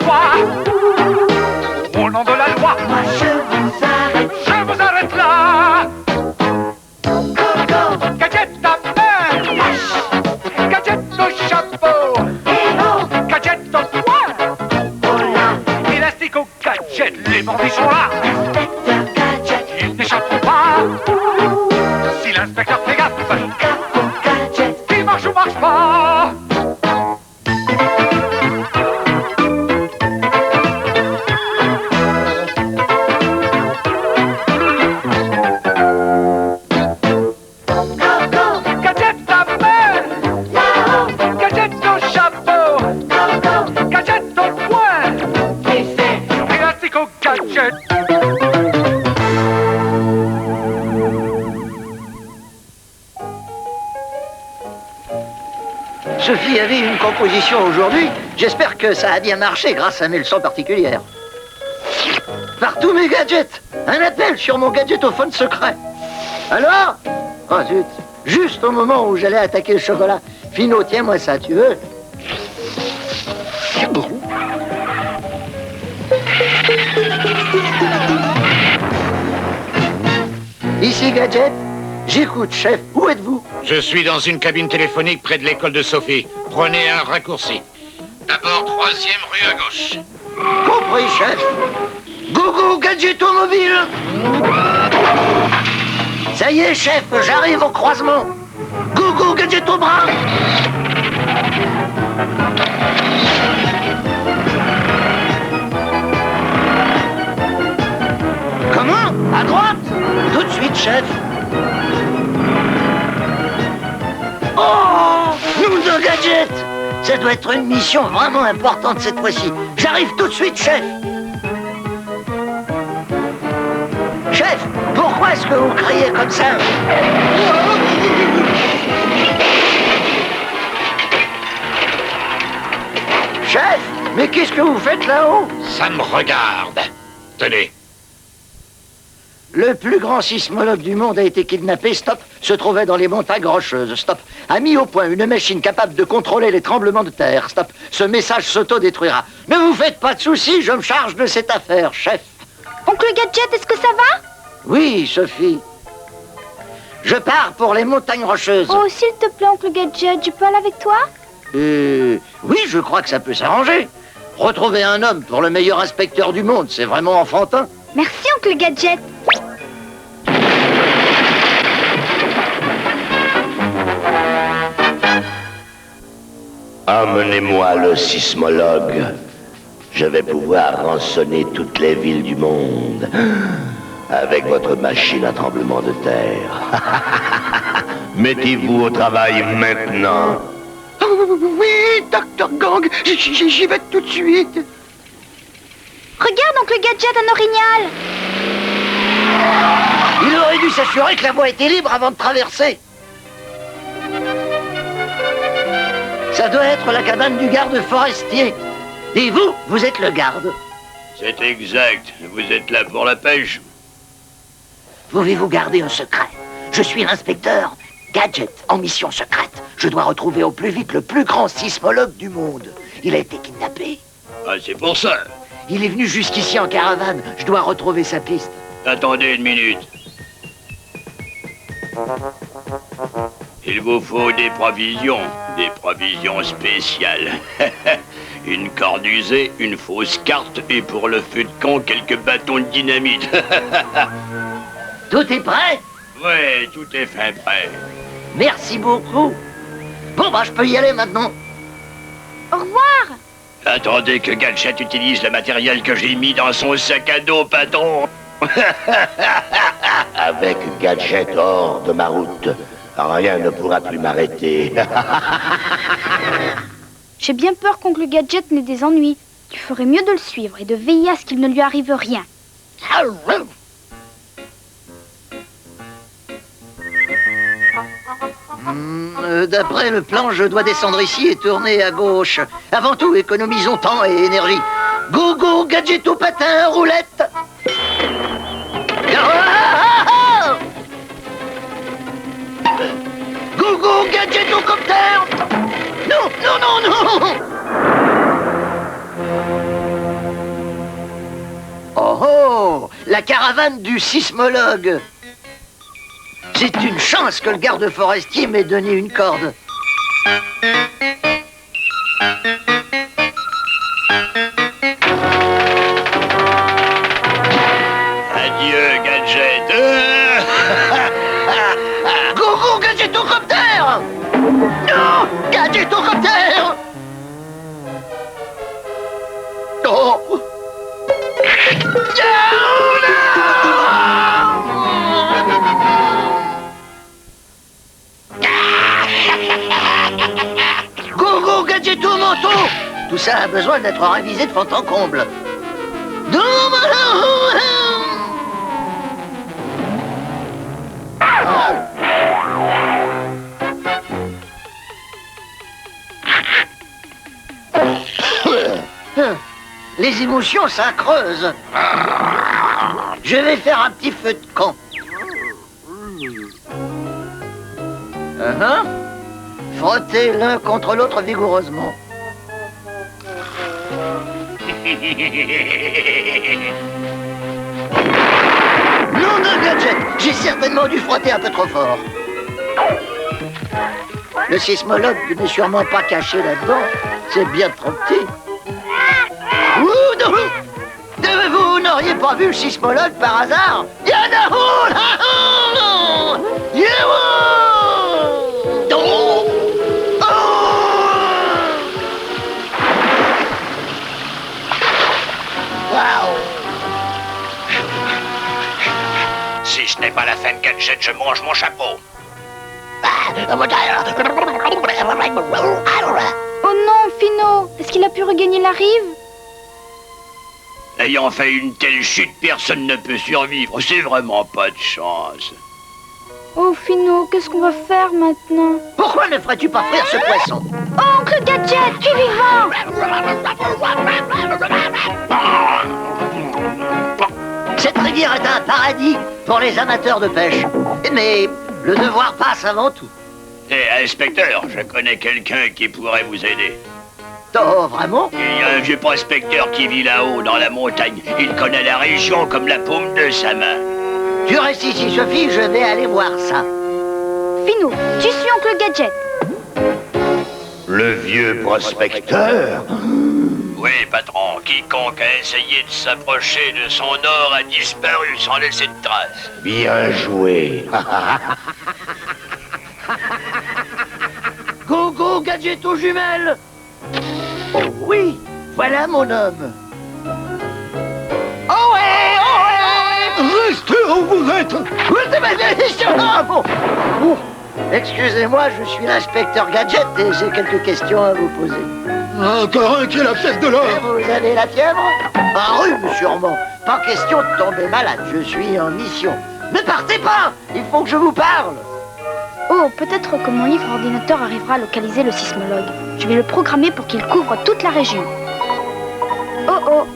soi. Au nom de la loi, Moi je vous arrête. je vous arrête là. Go, Gadget à main, gadget au chapeau, hello, gadget au poing, oh là, élastique au gadget, les bandits sont là. inspecteur gadget, Ils n'échapperont pas. Si l'inspecteur fait gaffe, capot gadget. il marche ou marche pas. Go, Gadget à main, là-haut, gadget au chapeau, go, gadget au poing, qui fait élastique au gadget. Sophie avait une composition aujourd'hui. J'espère que ça a bien marché grâce à mes leçons particulières. Partout mes gadgets. Un appel sur mon gadgetophone secret. Alors? Oh zut. Juste au moment où j'allais attaquer le chocolat. Finot, tiens-moi ça, tu veux? Ici Gadget. J'écoute, chef. Où êtes-vous? Je suis dans une cabine téléphonique près de l'école de Sophie. Prenez un raccourci. D'abord, 3e rue à gauche. Compris, chef. Gogo Gadgeto mobile. Ça y est, chef, j'arrive au croisement. Gogo Gadgeto bras. Comment? À droite? Tout de suite, chef. Oh! Nous de Gadget! Ça doit être une mission vraiment importante cette fois-ci. J'arrive tout de suite, chef. Chef, pourquoi est-ce que vous criez comme ça? Chef, mais qu'est-ce que vous faites là-haut? Ça me regarde. Tenez. Le plus grand sismologue du monde a été kidnappé, stop, se trouvait dans les montagnes rocheuses, stop, a mis au point une machine capable de contrôler les tremblements de terre, stop, ce message s'autodétruira. Ne vous faites pas de soucis, je me charge de cette affaire, chef. Oncle Gadget, est-ce que ça va? Oui, Sophie. Je pars pour les montagnes rocheuses. Oh, s'il te plaît, Oncle Gadget, je peux aller avec toi? Oui, je crois que ça peut s'arranger. Retrouver un homme pour le meilleur inspecteur du monde, c'est vraiment enfantin. Merci, Oncle Gadget. Emmenez-moi le sismologue. Je vais pouvoir rançonner toutes les villes du monde avec votre machine à tremblement de terre. Mettez-vous au travail maintenant. Oui, Dr. Gang, j'y vais tout de suite. Regarde, Oncle Gadget, un orignal. Il aurait dû s'assurer que la voie était libre avant de traverser. Ça doit être la cabane du garde forestier. Et vous, vous êtes le garde. C'est exact. Vous êtes là pour la pêche. Pouvez-vous garder un secret? Je suis l'inspecteur Gadget, en mission secrète. Je dois retrouver au plus vite le plus grand sismologue du monde. Il a été kidnappé. Ah, c'est pour ça. Il est venu jusqu'ici en caravane. Je dois retrouver sa piste. Attendez une minute. Il vous faut des provisions spéciales. Une corde usée, une fausse carte et pour le feu de camp, quelques bâtons de dynamite. Tout est prêt? Ouais, tout est fin prêt. Merci beaucoup. Bon, bah, je peux y aller maintenant. Au revoir. Attendez que Gadget utilise le matériel que j'ai mis dans son sac à dos, patron. Avec Gadget hors de ma route, rien ne pourra plus m'arrêter. J'ai bien peur qu'Oncle Gadget n'ait des ennuis. Tu ferais mieux de le suivre et de veiller à ce qu'il ne lui arrive rien. D'après le plan, je dois descendre ici et tourner à gauche. Avant tout, économisons temps et énergie. Go, go, gadget au patin, roulette. Go, go, gadget au copter. Non, non, non, non. Oh, la caravane du sismologue. C'est une chance que le garde forestier m'ait donné une corde. Adieu, Gadget. Go, go, Gadgetocopter! Non, Gadgetocopter! Oh! Go, go, Gadgeto manteau! Tout ça a besoin d'être révisé de fond en comble. Les émotions, ça creuse. Je vais faire un petit feu de camp. Frottez l'un contre l'autre vigoureusement. Non, non, Gadget, j'ai certainement dû frotter un peu trop fort. Le sismologue n'est sûrement pas caché là-dedans. C'est bien trop petit. Ouh, non. Vous n'auriez pas vu le sismologue par hasard? Yahoo! Si ce n'est pas la fin de Gadget, je mange mon chapeau. Oh non, Fino! Est-ce qu'il a pu regagner la rive? Ayant fait une telle chute, personne ne peut survivre. C'est vraiment pas de chance. Oh, Fino, qu'est-ce qu'on va faire maintenant? Pourquoi ne ferais-tu pas frire ce poisson? Oh, Oncle Gadget, tu es vivant! Cette rivière est un paradis pour les amateurs de pêche. Mais le devoir passe avant tout. Inspecteur, je connais quelqu'un qui pourrait vous aider. Oh, vraiment? Il y a un vieux prospecteur qui vit là-haut, dans la montagne. Il connaît la région comme la paume de sa main. Tu restes ici, Sophie, je vais aller voir ça. Fino, tu suis Oncle Gadget. Le vieux prospecteur? Oui, patron. Quiconque a essayé de s'approcher de son or a disparu sans laisser de traces. Bien joué. Go, go, Gadget aux jumelles! Oh oui, voilà mon homme. Oh ouais, oh ouais! Restez où vous êtes! Excusez-moi, je suis l'inspecteur Gadget et j'ai quelques questions à vous poser. Encore un qui a la fièvre de l'or. Vous avez la fièvre? Un rhume sûrement. Pas question de tomber malade, je suis en mission. Ne partez pas! Il faut que je vous parle. Oh, peut-être que mon livre ordinateur arrivera à localiser le sismologue. Je vais le programmer pour qu'il couvre toute la région. Oh oh!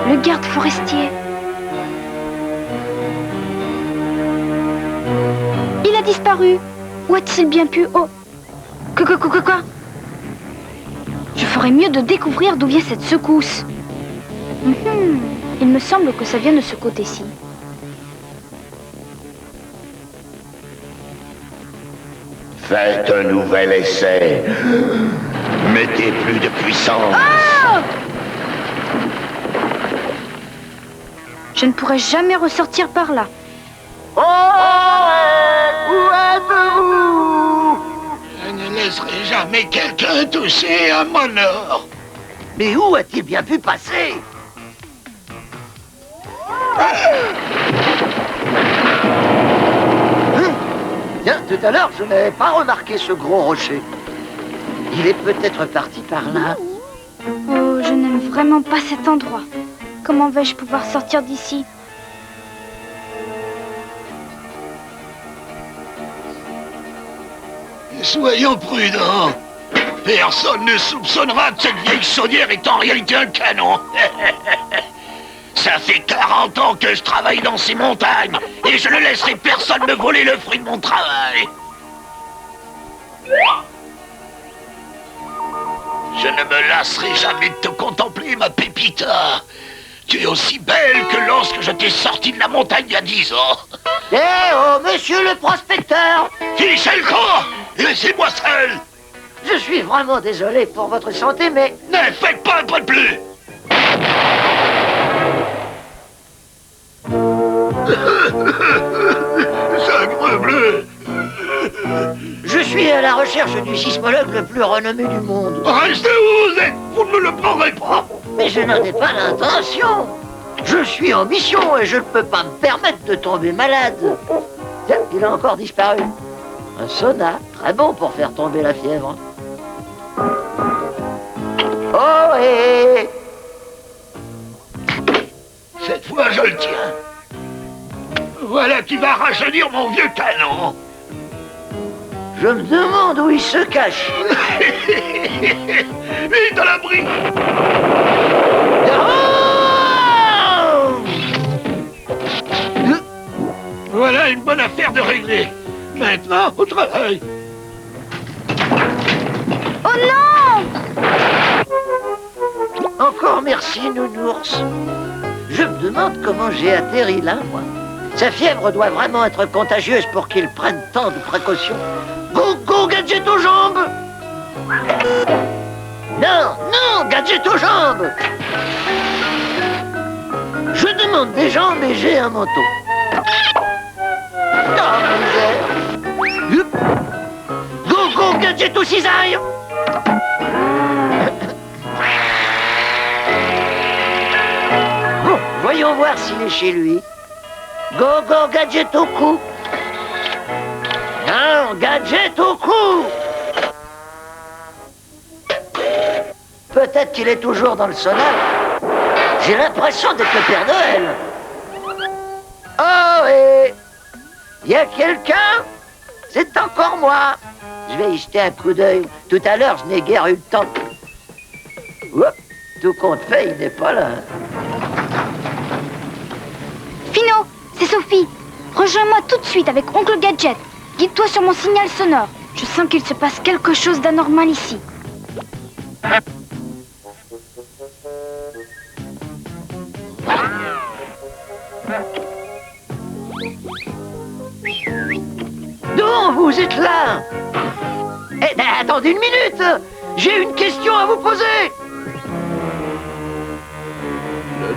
Le garde forestier. Il a disparu. Où a-t-il bien pu? Oh! Quoi? Je ferais mieux de découvrir d'où vient cette secousse. Il me semble que ça vient de ce côté-ci. Faites un nouvel essai. Mettez plus de puissance. Oh! Je ne pourrai jamais ressortir par là. Oh, où êtes-vous? Je ne laisserai jamais quelqu'un toucher à mon or. Mais où a-t-il bien pu passer? Tiens, tout à l'heure, je n'avais pas remarqué ce gros rocher. Il est peut-être parti par là. Oh, je n'aime vraiment pas cet endroit. Comment vais-je pouvoir sortir d'ici? Soyons prudents. Personne ne soupçonnera que cette vieille chaudière est en réalité un canon. Ça fait 40 ans que je travaille dans ces montagnes et je ne laisserai personne me voler le fruit de mon travail. Je me lasserai jamais de te contempler, ma Pépita. Tu es aussi belle que lorsque je t'ai sorti de la montagne il y a 10 ans. Eh oh, monsieur le prospecteur! Fichez le camp et laissez-moi seul. Je suis vraiment désolé pour votre santé, mais... Ne faites pas un pas de plus. Sacre bleu. Je suis à la recherche du sismologue le plus renommé du monde. Restez où vous êtes, vous ne me le prendrez pas. Mais je n'en ai pas l'intention. Je suis en mission et je ne peux pas me permettre de tomber malade. Tiens, il a encore disparu. Un sauna, très bon pour faire tomber la fièvre. Oh, hé! Cette fois, je le tiens. Voilà qui va rajeunir mon vieux canon. Je me demande où il se cache. Vite à l'abri. Oh! Voilà une bonne affaire de régler. Maintenant, au travail. Oh non! Encore merci, nounours. Je me demande comment j'ai atterri là, moi. Sa fièvre doit vraiment être contagieuse pour qu'il prenne tant de précautions. Go, go, gadget aux jambes! Non, non, gadget aux jambes! Je demande des jambes et j'ai un manteau. Oh, misère! Youp. Go, go, gadget aux cisailles! Bon, voyons voir s'il est chez lui. Go, go, gadget au cou! Non, gadget au cou! Peut-être qu'il est toujours dans le sauna. J'ai l'impression d'être le Père Noël. Oh, et... y a quelqu'un? C'est encore moi. Je vais y jeter un coup d'œil. Tout à l'heure, je n'ai guère eu le temps. Oups, tout compte fait, il n'est pas là. Fino, c'est Sophie. Rejoins-moi tout de suite avec Oncle Gadget. Guide-toi sur mon signal sonore. Je sens qu'il se passe quelque chose d'anormal ici. Donc, vous êtes là? Eh ben, attendez une minute. J'ai une question à vous poser.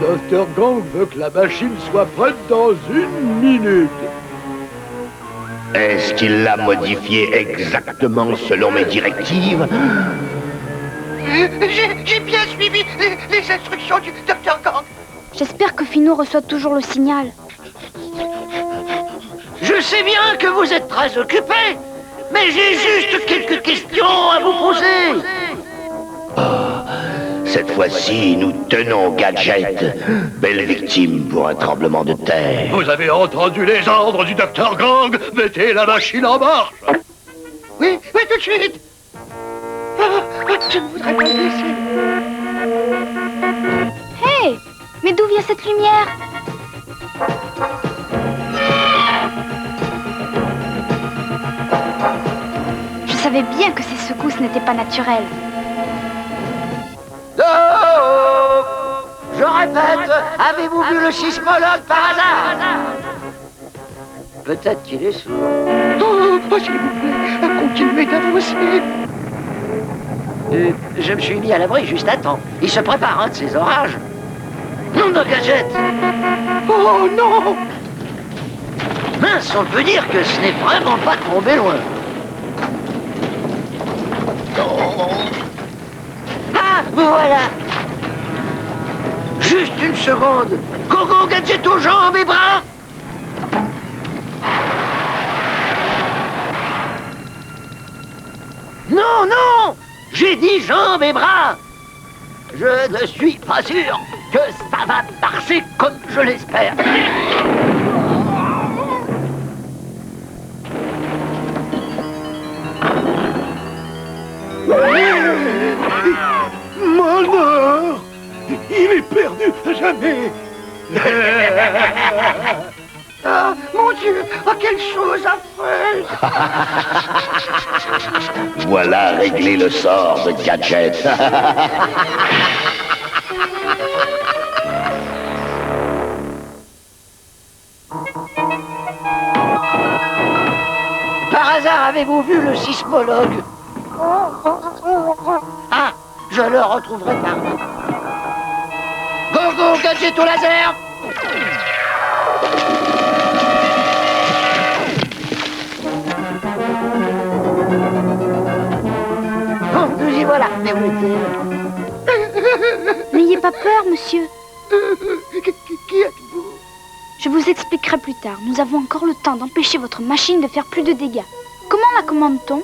Le Dr. Gang veut que la machine soit prête dans 1 minute. Est-ce qu'il l'a modifié exactement selon mes directives? J'ai bien suivi les instructions du Dr. Gang. J'espère que Fino reçoit toujours le signal. Je sais bien que vous êtes très occupé, mais j'ai juste quelques questions à vous poser. Cette fois-ci, nous tenons Gadget. Belle victime pour un tremblement de terre. Vous avez entendu les ordres du Dr. Gang? Mettez la machine en marche. Oui, oui, tout de suite. Je ne voudrais pas le laisser. Hé! Mais d'où vient cette lumière? Je savais bien que ces secousses n'étaient pas naturelles. Oh! Je répète, avez-vous vu le sismologue par hasard? Peut-être qu'il est sourd. Oh, s'il vous plaît, continuez d'avancer. Je me suis mis à l'abri juste à temps. Il se prépare un de ces orages. Nom de Gadget! Oh non! Mince, on peut dire que ce n'est vraiment pas tombé loin. Ah, voilà! Juste une seconde. Go, go, Gadget aux jambes et bras! Non, non! J'ai dit jambes et bras! Je ne suis pas sûr que ça va marcher comme je l'espère. Malheur! Il est perdu à jamais. Ah, mon Dieu, oh, quelle chose affreuse! Voilà réglé le sort de Gadget. Par hasard, avez-vous vu le sismologue? Ah, je le retrouverai par là. Go, go, Gadget au laser! Bon, nous y voilà. Mais où est-il? N'ayez pas peur, monsieur. Qui êtes-vous? Je vous expliquerai plus tard. Nous avons encore le temps d'empêcher votre machine de faire plus de dégâts. Comment la commande-t-on?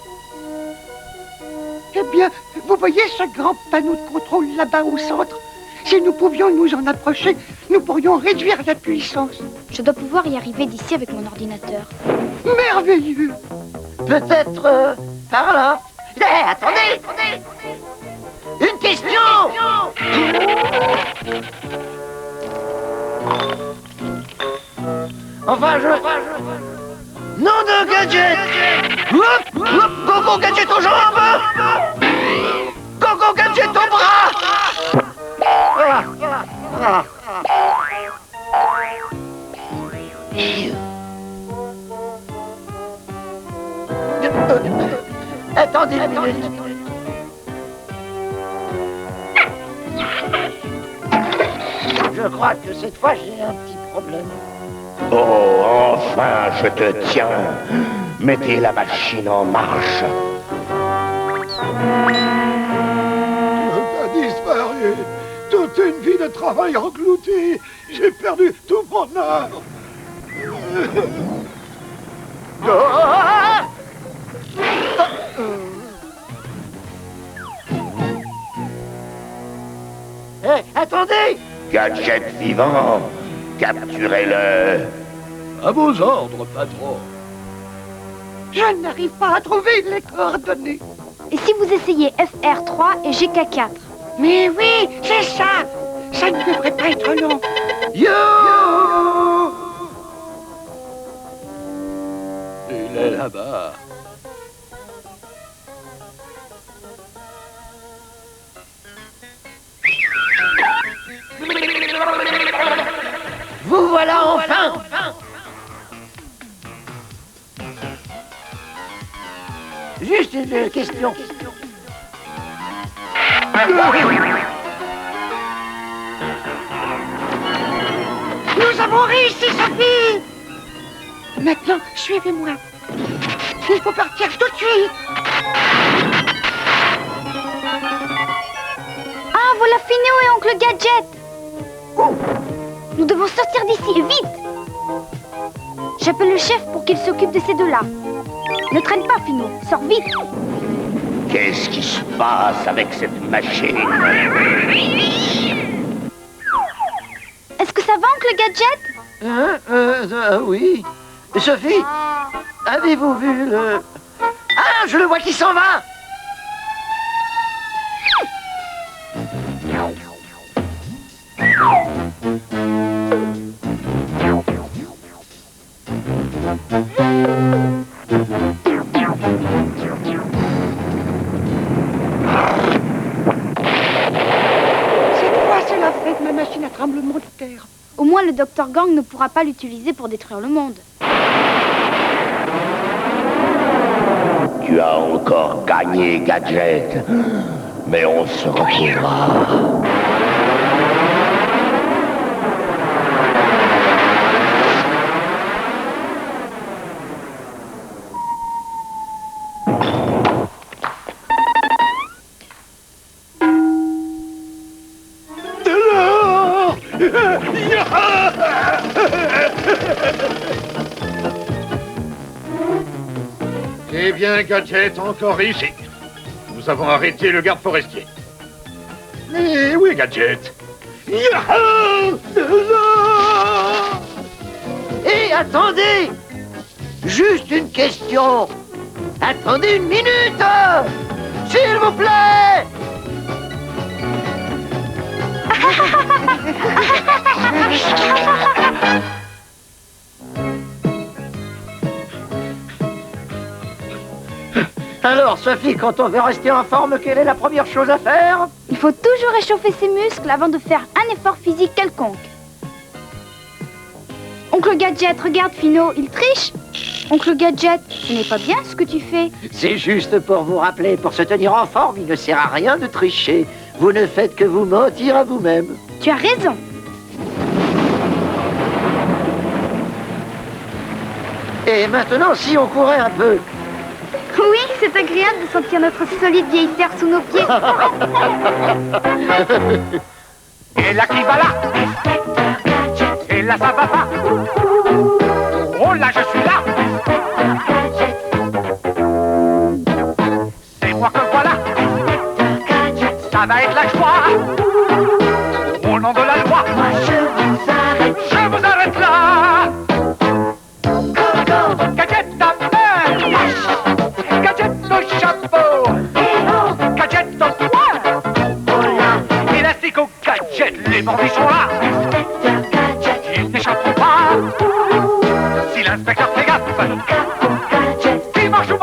Eh bien, vous voyez ce grand panneau de contrôle là-bas au centre? Si nous pouvions nous en approcher, nous pourrions réduire la puissance. Je dois pouvoir y arriver d'ici avec mon ordinateur. Merveilleux! Peut-être par là. Eh, attendez! Une question! Enfin, Nom de Gadget! Hop, hop, Gogo Gadget aux jambes! Gogo Gadget au bras! Attendez une minute. Je crois que cette fois j'ai un petit problème. Oh, enfin, je te tiens. Mettez la machine en marche. Tout a disparu. Toute une vie de travail englouti. J'ai perdu tout mon art. Hé, attendez! Gadget vivant, capturez-le. À vos ordres, patron. Je n'arrive pas à trouver les coordonnées. Et si vous essayez FR3 et GK4? Mais oui, c'est ça! Ça ne devrait pas être long. Yo! Il est là-bas. Vous voilà enfin! Juste une question. Nous avons réussi, Sophie! Maintenant, suivez-moi. Il faut partir tout de suite. Ah, voilà Finéo et Oncle Gadget! Nous devons sortir d'ici, et vite! J'appelle le chef pour qu'il s'occupe de ces deux-là. Ne traîne pas, Finéo. Sors vite! Qu'est-ce qui se passe avec cette machine? Est-ce que ça va, Oncle Gadget? Oui. Sophie, avez-vous vu le... Ah, je le vois qui s'en va! Cette fois, c'est la fête de ma machine à tremblement de terre. Au moins, le Dr Gang ne pourra pas l'utiliser pour détruire le monde. Tu as encore gagné, Gadget. Mais on se retrouvera. Eh bien, Gadget, encore ici. Nous avons arrêté le garde forestier. Mais où est Gadget? Et attendez! Juste une question. Attendez une minute! S'il vous plaît! Alors, Sophie, quand on veut rester en forme, quelle est la première chose à faire? Il faut toujours réchauffer ses muscles avant de faire un effort physique quelconque. Oncle Gadget, regarde Fino, il triche. Oncle Gadget, ce n'est pas bien ce que tu fais. C'est juste pour vous rappeler, pour se tenir en forme, il ne sert à rien de tricher. Vous ne faites que vous mentir à vous-même. Tu as raison. Et maintenant, si on courait un peu. Oui, c'est agréable de sentir notre solide vieille terre sous nos pieds. Et là qui va là? Inspecteur Gadget, Et là ça va pas? Oh là je suis là! Gadget, C'est moi que voilà! Gadget. Ça va être la joie! Au nom de la loi! Moi je vous arrête. Je vous arrête là! Go, go, Gadget à main! Gadget au chapeau! hello, Gadget au poing! hola. Élastique au gadget! Les bandits sont là! Inspecteur Gadget, Ils n'échapperont pas! Si l'inspecteur fait gaffe!